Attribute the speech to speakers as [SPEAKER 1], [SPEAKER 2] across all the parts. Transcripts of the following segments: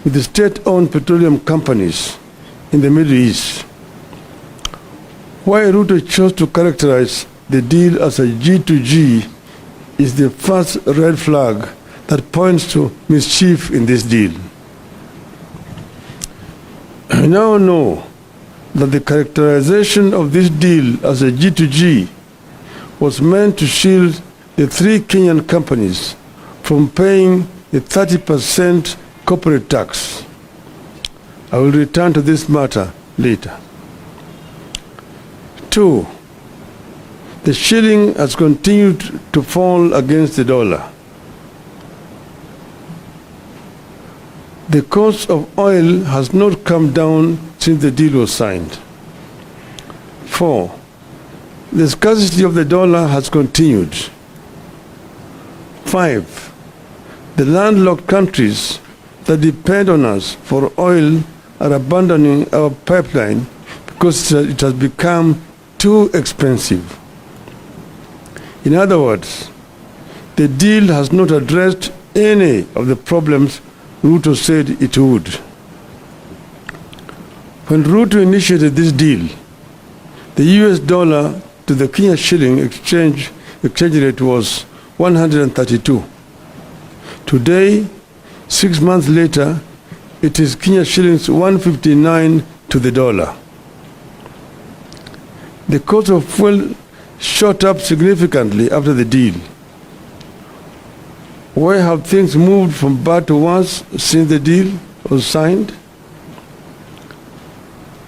[SPEAKER 1] with the state-owned petroleum companies in the Middle East. Why RUTO chose to characterize the deal as a G2G is the first red flag that points to mischief in this deal. We now know that the characterization of this deal as a G2G was meant to shield the three Kenyan companies from paying the 30% corporate tax. I will return to this matter later. 2. The shilling has continued to fall against the dollar. The cost of oil has not come down since the deal was signed. 4. The scarcity of the dollar has continued. 5. The landlocked countries that depend on us for oil are abandoning our pipeline because it has become too expensive. In other words, the deal has not addressed any of the problems RUTO said it would. When RUTO initiated this deal, the US dollar to the Kenya shilling exchange rate was 132. Today, 6 months later, it is Kenya shillings 159 to the dollar. The cost of fuel shot up significantly after the deal. Why have things moved from bad to worse since the deal was signed?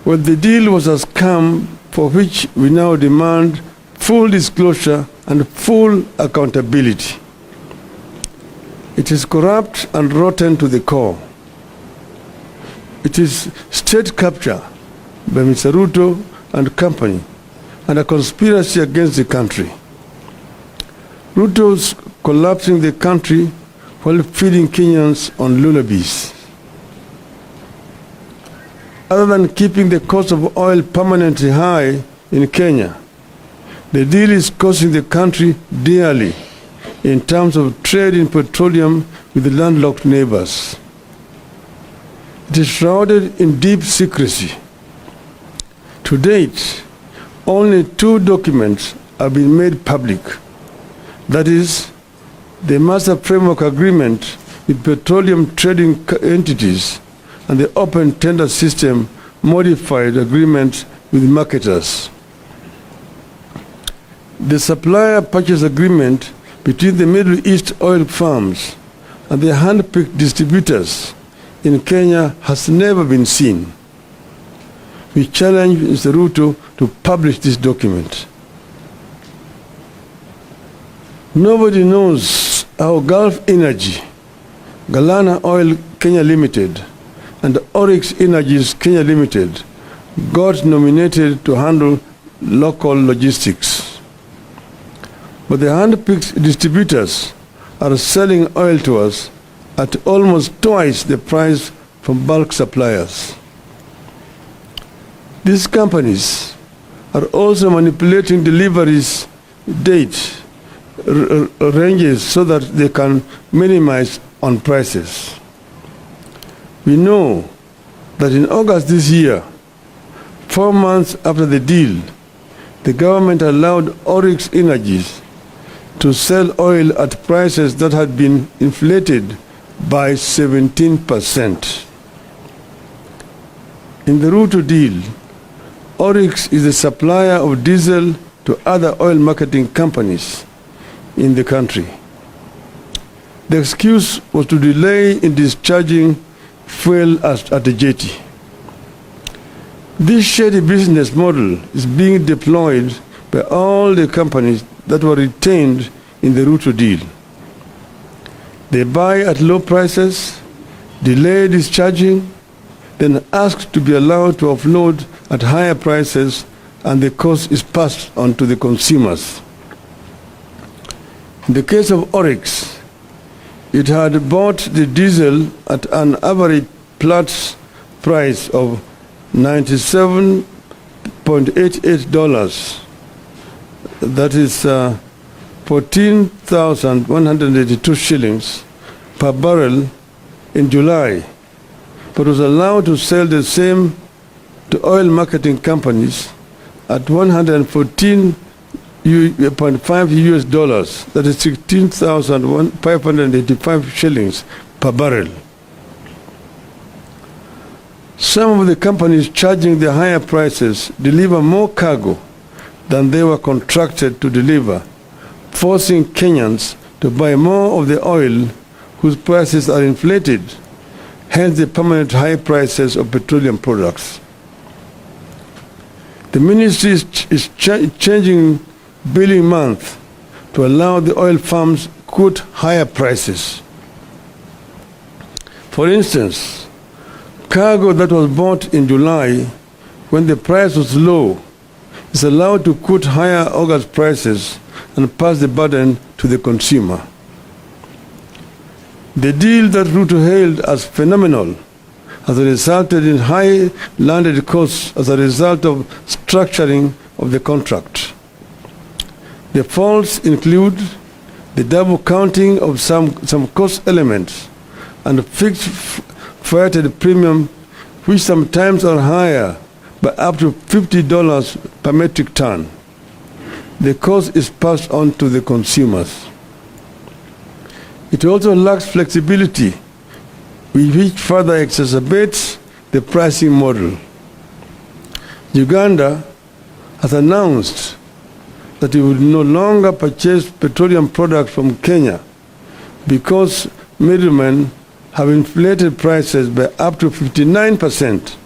[SPEAKER 1] Well, the deal was a scam for which we now demand full disclosure and full accountability. It is corrupt and rotten to the core. It is state capture by Mr. RUTO and company and a conspiracy against the country. RUTO's collapsing the country while feeding Kenyans on lullabies. Other than keeping the cost of oil permanently high in Kenya, the deal is costing the country dearly in terms of trade in petroleum with the landlocked neighbors. It is shrouded in deep secrecy. To date, only 2 documents have been made public. That is, the Master Framework Agreement with petroleum trading entities and the Open Tender System Modified Agreement with marketers. The Supplier Purchase Agreement between the Middle East oil firms and the hand-picked distributors in Kenya has never been seen. We challenge Mr. RUTO to publish this document. Nobody knows how Gulf Energy, Galana Oil Kenya Limited, and Oryx Energies Kenya Limited got nominated to handle local logistics. But the hand-picked distributors are selling oil to us at almost twice the price from bulk suppliers. These companies are also manipulating deliveries date ranges so that they can minimize on prices. We know that in August this year, 4 months after the deal, the government allowed Oryx Energies to sell oil at prices that had been inflated by 17%. In the RUTO deal, Oryx is a supplier of diesel to other oil marketing companies in the country. The excuse was to delay in discharging fuel at the jetty. This shady business model is being deployed by all the companies that were retained in the RUTO deal. They buy at low prices, delay discharging, then ask to be allowed to offload at higher prices, and the cost is passed on to the consumers. In the case of Oryx, it had bought the diesel at an average Platts price of $97.88. That is 14,182 shillings per barrel in July, but was allowed to sell the same to oil marketing companies at 114.5 US dollars, that is 16,585 shillings per barrel. Some of the companies charging the higher prices deliver more cargo than they were contracted to deliver, forcing Kenyans to buy more of the oil whose prices are inflated, hence the permanent high prices of petroleum products. The ministry is changing billing month to allow the oil firms quote higher prices. For instance, cargo that was bought in July when the price was low is allowed to quote higher August prices and pass the burden to the consumer. The deal that RUTO hailed as phenomenal has resulted in high landed costs as a result of structuring of the contract. The faults include the double counting of some cost elements and fixed freighted premium, which sometimes are higher by up to $50 per metric ton. The cost is passed on to the consumers. It also lacks flexibility, which further exacerbates the pricing model. Uganda has announced that it will no longer purchase petroleum products from Kenya because middlemen have inflated prices by up to 59%,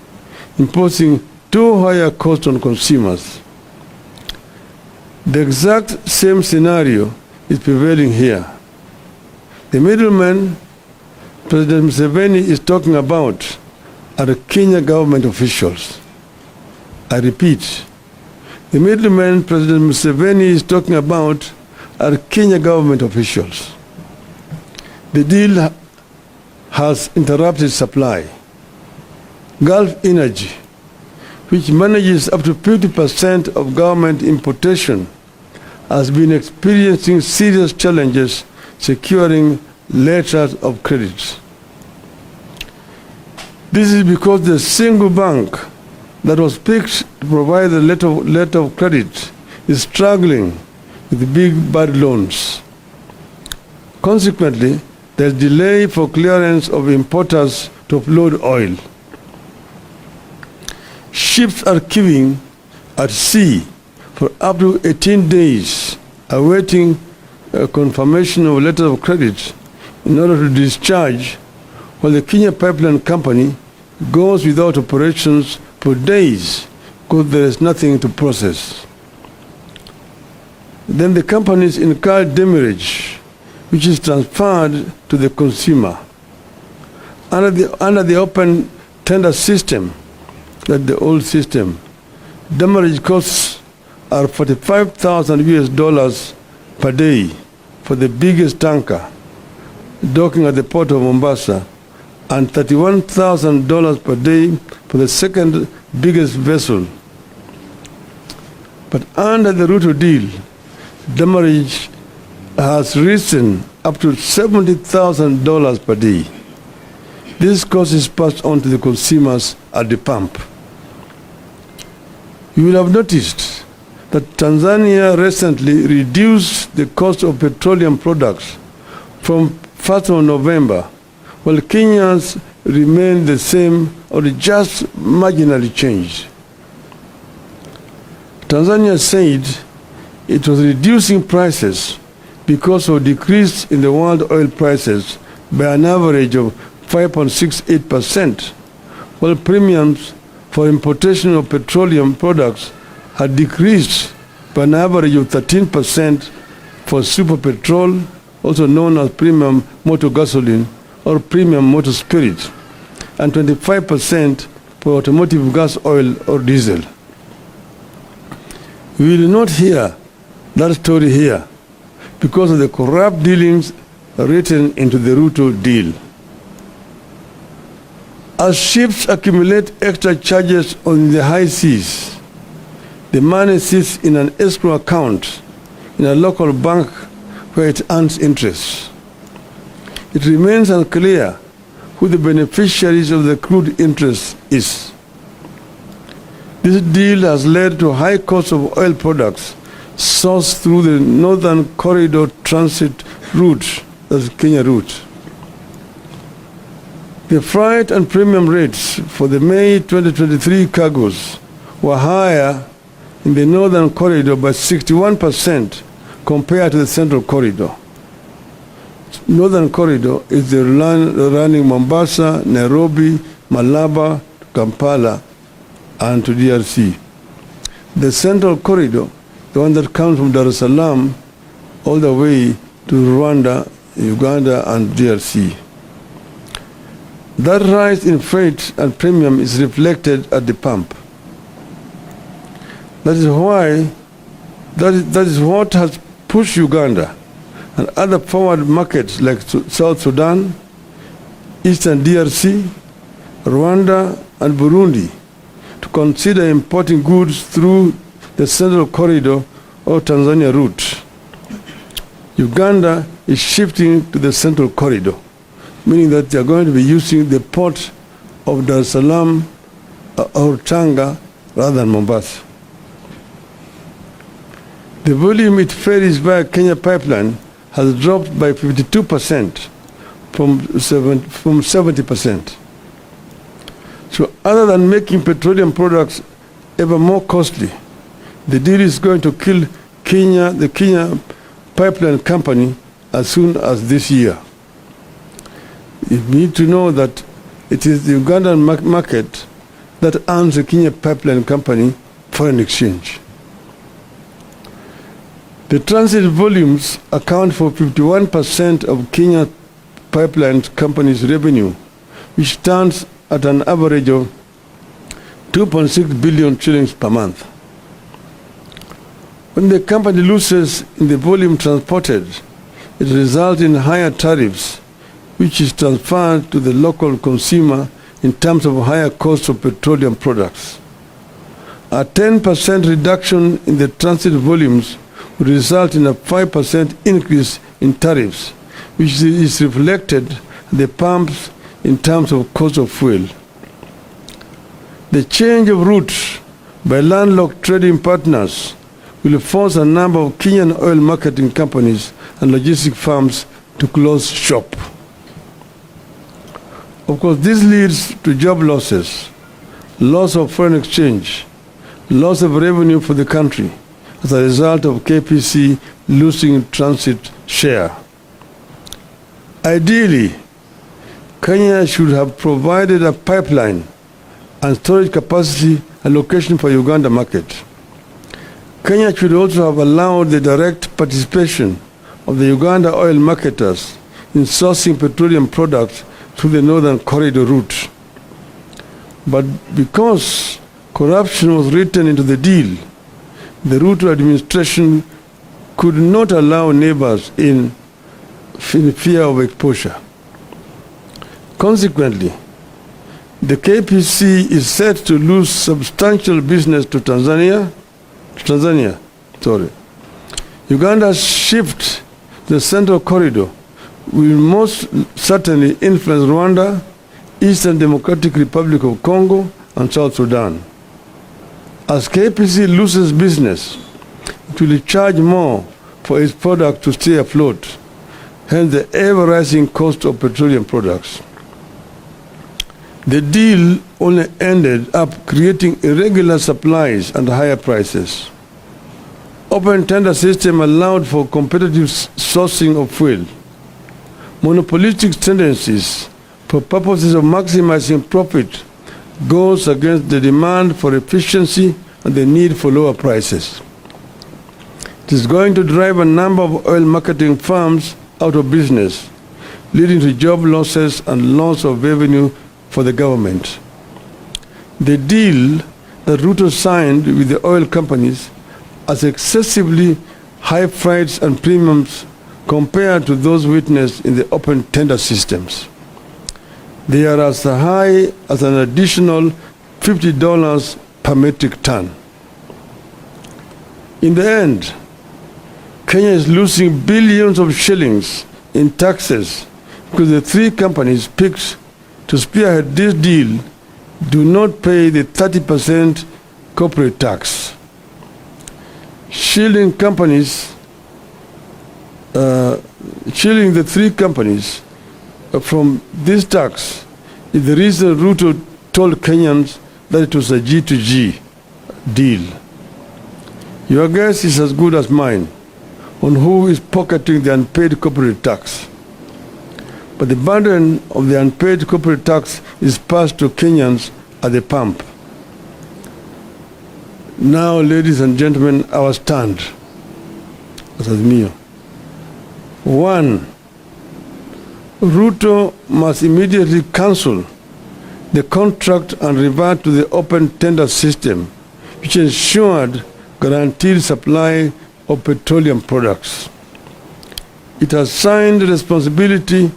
[SPEAKER 1] imposing too high a cost on consumers. The exact same scenario is prevailing here. The middlemen President Museveni is talking about are Kenya government officials. I repeat, the middlemen President Museveni is talking about are Kenya government officials. The deal has interrupted supply. Gulf Energy, which manages up to 50% of government importation, has been experiencing serious challenges securing letters of credit. This is because the single bank that was picked to provide the letter of credit is struggling with big bad loans. Consequently, there's delay for clearance of importers to offload oil. Ships are queuing at sea for up to 18 days, awaiting a confirmation of a letter of credit in order to discharge, while the Kenya Pipeline Company goes without operations for days because there is nothing to process. Then the companies incur demurrage, which is transferred to the consumer. Under the open tender system, that's the old system, demurrage costs are 45,000 US dollars per day for the biggest tanker docking at the port of Mombasa, and $31,000 per day for the second biggest vessel. But under the RUTO deal, demurrage has risen up to $70,000 per day. This cost is passed on to the consumers at the pump. You will have noticed that Tanzania recently reduced the cost of petroleum products from 1st of November, while Kenyans remain the same or just marginally changed. Tanzania said it was reducing prices because of decrease in the world oil prices by an average of 5.68%, while premiums for importation of petroleum products had decreased by an average of 13% for super petrol, also known as premium motor gasoline or premium motor spirit, and 25% for automotive gas oil or diesel. We will not hear that story here because of the corrupt dealings written into the RUTO deal. As ships accumulate extra charges on the high seas, the money sits in an escrow account in a local bank where it earns interest. It remains unclear who the beneficiaries of the crude interest is. This deal has led to high cost of oil products sourced through the Northern Corridor transit route, that's Kenya route. The freight and premium rates for the May 2023 cargoes were higher in the Northern Corridor by 61% compared to the Central Corridor. Northern Corridor is the running Mombasa, Nairobi, Malaba, Kampala, and to DRC. The Central Corridor, the one that comes from Dar es Salaam all the way to Rwanda, Uganda, and DRC. That rise in freight and premium is reflected at the pump. That is what has pushed Uganda and other forward markets like South Sudan, Eastern DRC, Rwanda, and Burundi to consider importing goods through the Central Corridor or Tanzania route. Uganda is shifting to the Central Corridor, meaning that they are going to be using the port of Dar es Salaam or Tanga rather than Mombasa. The volume it ferries via Kenya pipeline has dropped by 52% from 70%. So other than making petroleum products ever more costly, the deal is going to kill the Kenya pipeline company as soon as this year. You need to know that it is the Ugandan market that earns the Kenya pipeline company foreign exchange. The transit volumes account for 51% of Kenya pipeline company's revenue, which stands at an average of 2.6 billion shillings per month. When the company loses in the volume transported, it results in higher tariffs, which is transferred to the local consumer in terms of higher cost of petroleum products. A 10% reduction in the transit volumes would result in a 5% increase in tariffs, which is reflected at the pumps in terms of cost of fuel. The change of route by landlocked trading partners will force a number of Kenyan oil marketing companies and logistic firms to close shop. Of course, this leads to job losses, loss of foreign exchange, loss of revenue for the country as a result of KPC losing transit share. Ideally, Kenya should have provided a pipeline and storage capacity allocation for Uganda market. Kenya should also have allowed the direct participation of the Uganda oil marketers in sourcing petroleum products through the Northern Corridor route. But because corruption was written into the deal, the RUTO administration could not allow neighbors in fear of exposure. Consequently, the KPC is set to lose substantial business to Tanzania. Uganda's shift to the Central Corridor will most certainly influence Rwanda, Eastern Democratic Republic of Congo, and South Sudan. As KPC loses business, it will charge more for its product to stay afloat, hence the ever-rising cost of petroleum products. The deal only ended up creating irregular supplies and higher prices. Open tender system allowed for competitive sourcing of fuel. Monopolistic tendencies for purposes of maximizing profit goes against the demand for efficiency and the need for lower prices. It is going to drive a number of oil marketing firms out of business, leading to job losses and loss of revenue for the government. The deal that RUTO signed with the oil companies has excessively high freights and premiums compared to those witnessed in the open tender systems. They are as high as an additional $50 per metric ton. In the end, Kenya is losing billions of shillings in taxes because the three companies picked to spearhead this deal do not pay the 30% corporate tax. Shielding the three companies from this tax is the reason RUTO told Kenyans that it was a G2G deal. Your guess is as good as mine on who is pocketing the unpaid corporate tax. But the burden of the unpaid corporate tax is passed to Kenyans at the pump. Now, ladies and gentlemen, our stand as Azimio. 1. RUTO must immediately cancel the contract and revert to the open tender system, which ensured guaranteed supply of petroleum products. It has assigned responsibility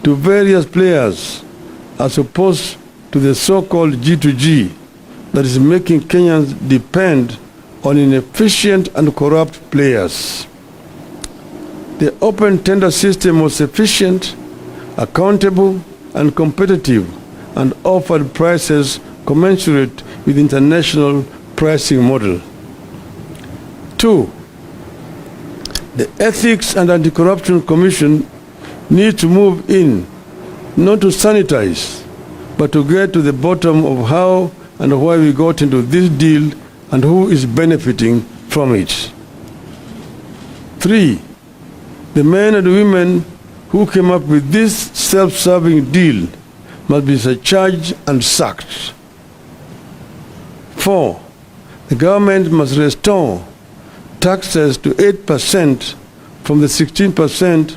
[SPEAKER 1] to various players as opposed to the so-called G2G that is making Kenyans depend on inefficient and corrupt players. The open tender system was efficient, accountable, and competitive, and offered prices commensurate with international pricing model. 2. The Ethics and Anti-Corruption Commission needs to move in, not to sanitize, but to get to the bottom of how and why we got into this deal and who is benefiting from it. 3. The men and women who came up with this self-serving deal must be charged and sacked. 4. The government must restore taxes to 8% from the 16%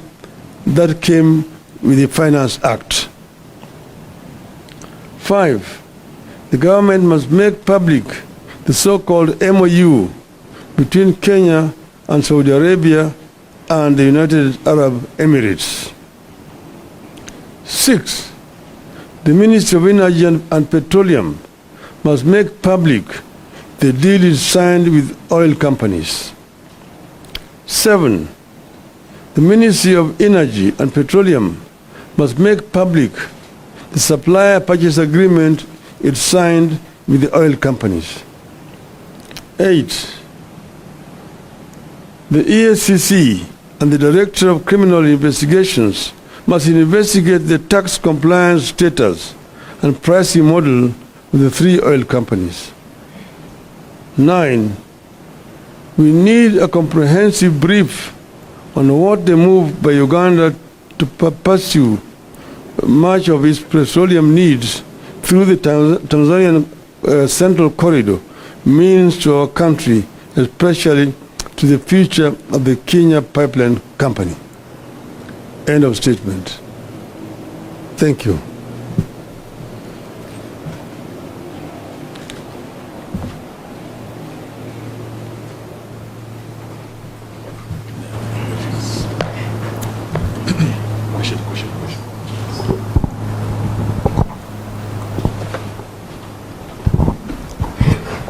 [SPEAKER 1] that came with the Finance Act. 5. The government must make public the so-called MOU between Kenya and Saudi Arabia and the United Arab Emirates. 6. The Ministry of Energy and Petroleum must make public the deal is signed with oil companies. 7. The Ministry of Energy and Petroleum must make public the supplier purchase agreement it signed with the oil companies. 8. The EACC and the Director of Criminal Investigations must investigate the tax compliance status and pricing model of the three oil companies. 9. We need a comprehensive brief on what the move by Uganda to pursue much of its petroleum needs through the Tanzanian Central Corridor means to our country, especially to the future of the Kenya Pipeline Company. End of statement. Thank you.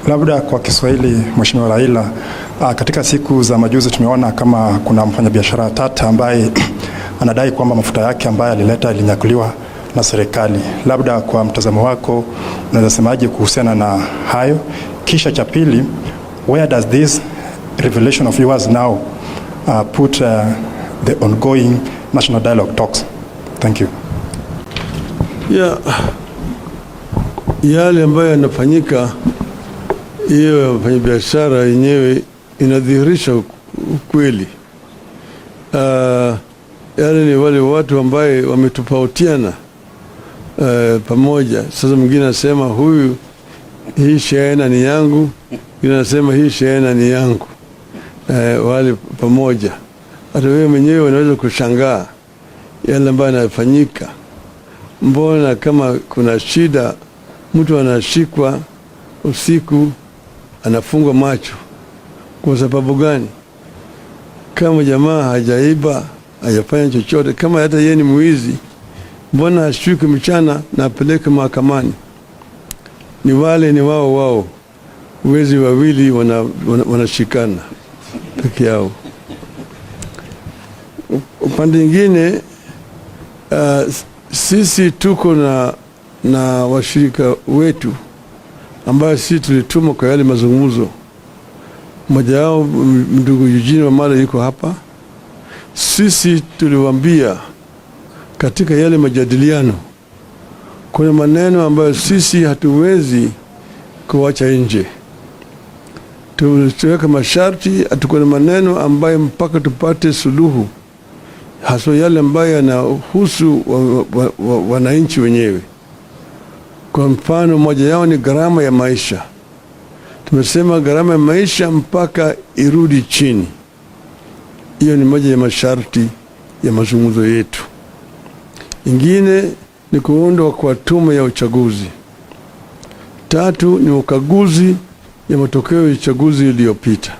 [SPEAKER 2] Labda kwa Kiswahili, Mheshimiwa Raila, katika siku za majuzi tumeona kama kuna mfanyabiashara tata ambaye anadai kwamba mafuta yake ambaye alileta ilinyakuliwa na serikali. Labda kwa mtazamo wako unaweza semaje kuhusiana na hayo? Kisha cha pili, where does this revelation of yours now put the ongoing national dialogue talks? Thank you.
[SPEAKER 1] Yeah. Yale ambayo yanafanyika, hiyo mfanyabiashara yenyewe inadhihirisha ukweli. Yale ni wale watu ambaye wametofautiana pamoja. Sasa mwingine anasema huyu hii shehena ni yangu, mwingine anasema hii shehena ni yangu. Wale pamoja. Hata wewe mwenyewe unaweza kushangaa yale ambayo yanafanyika. Mbona kama kuna shida mtu anashikwa usiku anafungwa macho? Kwa sababu gani? Kama jamaa hajaiba, hajafanya chochote, kama hata yeye ni mwizi, mbona ashike mchana na apeleke mahakamani? Ni wale ni wao wezi wawili wanashikana peke yao. Upande mwingine sisi tuko na na washirika wetu ambayo sisi tulituma kwa yale mazungumzo. Mmoja wao ndugu Eugene Wamala yuko hapa. Sisi tuliwaambia katika yale majadiliano kuna maneno ambayo sisi hatuwezi kuacha nje. Tuweka masharti, atukuna maneno ambayo mpaka tupate suluhu, haswa yale ambayo yanahusu wananchi wenyewe. Kwa mfano moja yao ni gharama ya maisha. Tumesema gharama ya maisha mpaka irudi chini. Hiyo ni moja ya masharti ya mazungumzo yetu. Ingine ni kuundwa kwa tume ya uchaguzi. 3 ni ukaguzi ya matokeo ya uchaguzi iliyopita.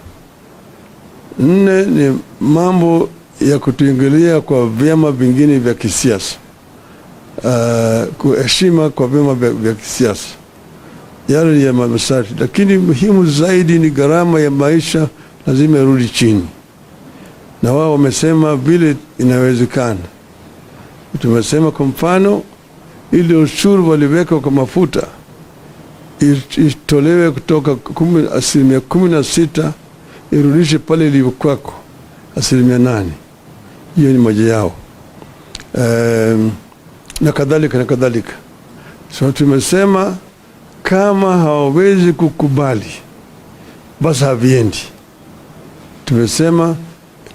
[SPEAKER 1] 4 ni mambo ya kutuingilia kwa vyama vingine vya kisiasa. Kuheshima kwa vyama vya kisiasa. Yale ya masharti. Lakini muhimu zaidi ni gharama ya maisha lazima irudi chini. Na wao wamesema vile inawezekana. Tumesema kwa mfano ile ushuru waliweka kwa mafuta itolewe kutoka 16% irudishe pale ilivyokuwa 8%. Hiyo ni moja yao. Na kadhalika na kadhalika. So tumesema kama hawawezi kukubali basi haviendi. Tumesema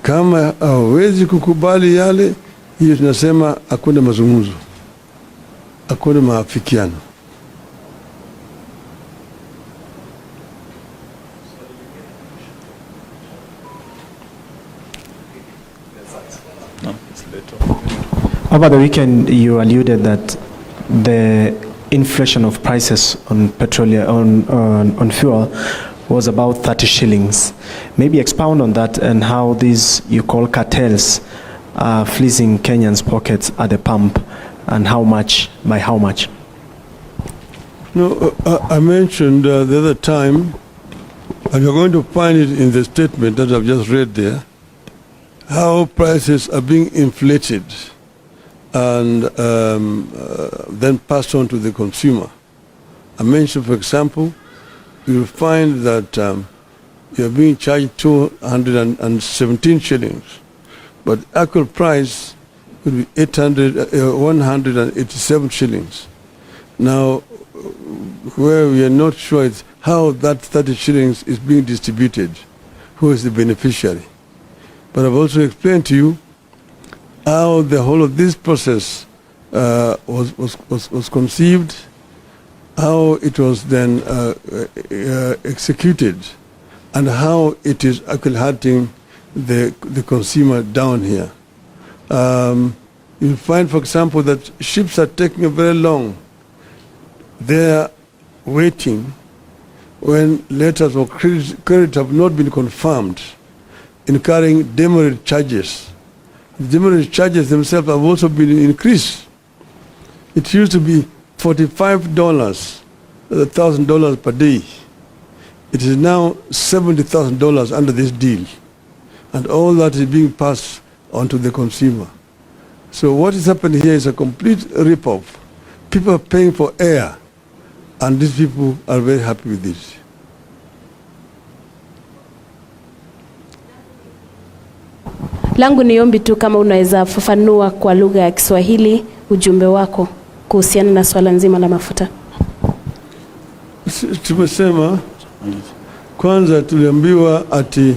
[SPEAKER 1] kama hawawezi kukubali yale, hiyo tunasema hakuna mazungumzo, hakuna maafikiano.
[SPEAKER 3] Over the weekend, you alluded that the inflation of prices on petroleum, on fuel, was about 30 shillings. Maybe expound on that and how these you call cartels are fleecing Kenyans' pockets at the pump, and how much, by how much?
[SPEAKER 1] No, I mentioned the other time, and you're going to find it in the statement that I've just read there, how prices are being inflated and then passed on to the consumer. I mentioned, for example, you'll find that you're being charged 217 shillings, but actual price would be 187 shillings. Now, where we are not sure is how that 30 shillings is being distributed, who is the beneficiary. But I've also explained to you how the whole of this process was conceived, how it was then executed, and how it is actually hurting the consumer down here. You'll find, for example, that ships are taking very long. They're waiting when letters of credit have not been confirmed, incurring demurrage charges. The demurrage charges themselves have also been increased. It used to be $45, $1,000 per day. It is now $70,000 under this deal. And all that is being passed on to the consumer. So what is happening here is a complete rip-off. People are paying for air, and these people are very happy with this.
[SPEAKER 4] Langu ni ombi tu kama unaweza fafanua kwa lugha ya Kiswahili ujumbe wako kuhusiana na swala nzima la mafuta.
[SPEAKER 1] Tumesema kwanza tuliambiwa ati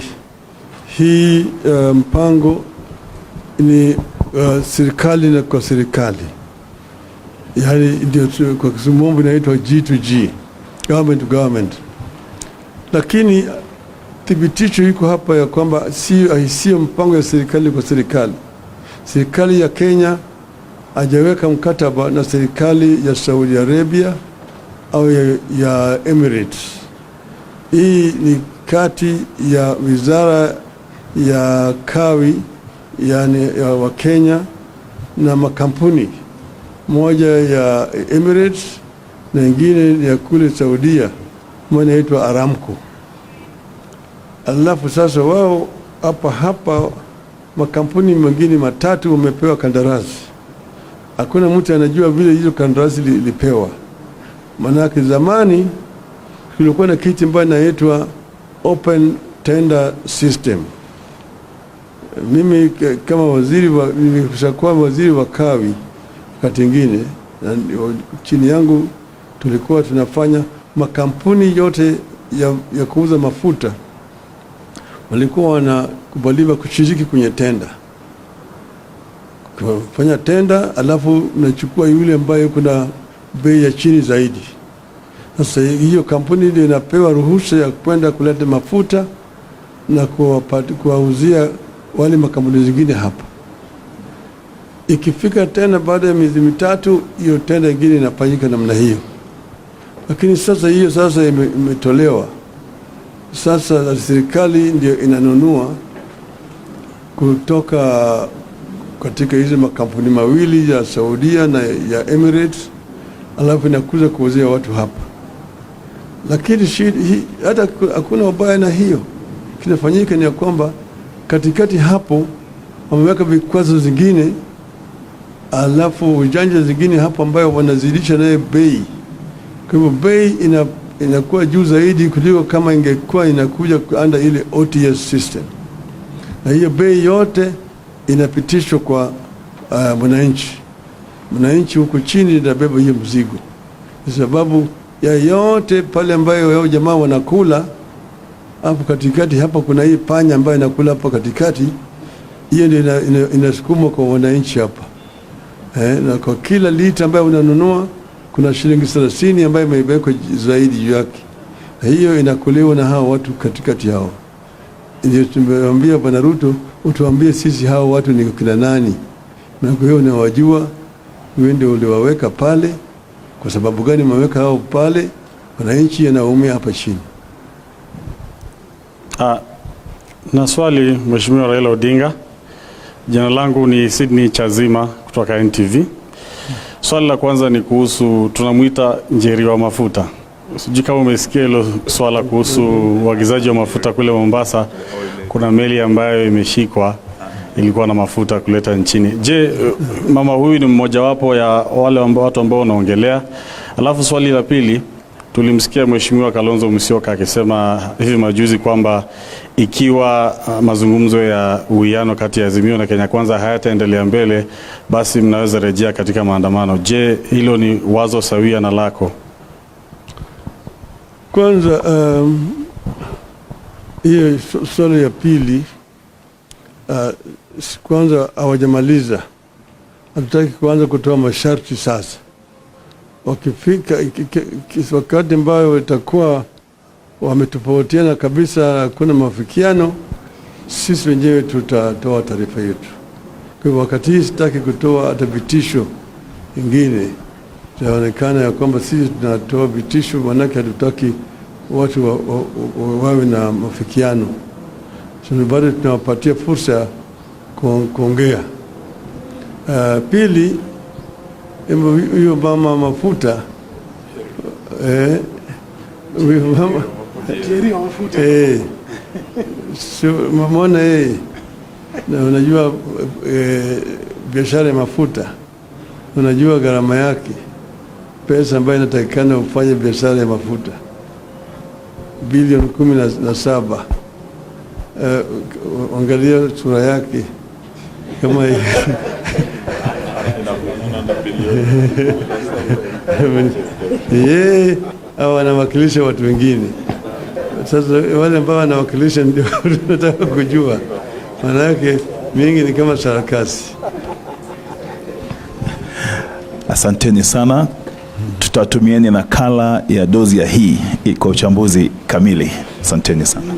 [SPEAKER 1] hii mpango ni serikali na kwa serikali. Yaani ndio kwa Kiswahili inaitwa G2G, government to government. Lakini thibitisho iko hapa ya kwamba sio mpango ya serikali kwa serikali. Serikali ya Kenya hajaweka mkataba na serikali ya Saudi Arabia au ya Emirates. Hii ni kati ya wizara ya kawi, yani ya wa Kenya, na makampuni moja ya Emirates na ingine ya kule Saudia, moja inaitwa Aramco. Alafu sasa wao hapa makampuni mengine matatu wamepewa kandarasi. hakuna mtu anajua vile hizo kandarasi lipewa. Manake zamani kulikuwa na kitu ambacho inaitwa open tender system. Mimi kama nimeshakuwa waziri wa kawi wakati mwingine, chini yangu tulikuwa tunafanya makampuni yote ya kuuza mafuta walikuwa wanakubaliwa kushiriki kwenye tenda. Kufanya tenda, alafu unachukua yule ambaye kuna bei ya chini zaidi. Sasa hiyo kampuni ndio inapewa ruhusa ya kwenda kuleta mafuta na kuwauzia wale makampuni zingine hapa. Ikifika tena baada ya miezi mitatu, hiyo tenda nyingine inafanyika namna hiyo. Lakini sasa hiyo imetolewa. Sasa serikali ndio inanunua kutoka katika hizo makampuni mawili ya Saudia na ya Emirates, alafu inakuja kuuzia watu hapa. Lakini hata hakuna ubaya na hiyo. Kinafanyika ni kwamba katikati hapo wameweka vikwazo zingine, alafu ujanja zingine hapo ambayo wanazidisha naye bei. Kwa hivyo bei inakuwa juu zaidi kuliko kama ingekuwa inakuja under ile OTS system. Na hiyo bei yote inapitishwa kwa mwananchi. Mwananchi huko chini inabeba hiyo mzigo. Kwa sababu ya yote pale ambayo yao jamaa wanakula hapo katikati, hapa kuna hii panya ambayo inakula hapo katikati, hiyo ndio inasukumwa kwa wananchi hapa. Na kwa kila lita ambayo unanunua kuna shilingi 30 ambayo imewekwa zaidi juu yake. Na hiyo inakuliwa na hao watu katikati yao. Ndio tumemwambia Bwana Ruto, utuambie sisi hao watu ni kina nani? Na kwa hiyo unawajua, wewe ndio uliwaweka pale. Kwa sababu gani umeweka hao pale? Wananchi yanaumia hapa chini.
[SPEAKER 5] Na swali Mheshimiwa Raila Odinga. Jina langu ni Sydney Chazima kutoka NTV. Swali la kwanza ni kuhusu tunamuita njeri wa mafuta. Sijui kama umesikia hilo swala kuhusu uagizaji wa mafuta kule Mombasa. Kuna meli ambayo imeshikwa ilikuwa na mafuta kuleta nchini. Je, mama huyu ni mmoja wapo ya wale watu ambao wanaongelea? Alafu swali la pili, tulimsikia Mheshimiwa Kalonzo Musyoka akisema hivi majuzi kwamba ikiwa mazungumzo ya uwiano kati ya Azimio na Kenya Kwanza hayataendelea mbele, basi mnaweza rejea katika maandamano. Je, hilo ni wazo sawia na lako?
[SPEAKER 1] Kwanza hiyo swali ya pili, kwanza hawajamaliza. Hatutaki kuanza kutoa masharti sasa. Wakifika wakati ambayo itakuwa wametofautiana kabisa, kuna mafikiano, sisi wenyewe tutatoa taarifa yetu. Kwa hivyo wakati hii sitaki kutoa hata vitisho vingine. Inaonekana ya kwamba sisi tunatoa vitisho, manake hatutaki watu wawe na mafikiano. Sisi bado tunawapatia fursa kuongea. Pili, hiyo mama mafuta, huyo mama mamona na unajua biashara ya mafuta, unajua gharama yake, pesa ambayo inatakikana ufanye biashara ya mafuta bilioni 17. Angalia sura yake kama yeye au anawakilisha watu wengine. Sasa wale ambao wanawakilisha ndio tunataka kujua, maana yake mingi ni kama sarakasi.
[SPEAKER 6] Asanteni sana. Tutatumieni nakala ya dozi ya hii kwa uchambuzi kamili. Asanteni sana.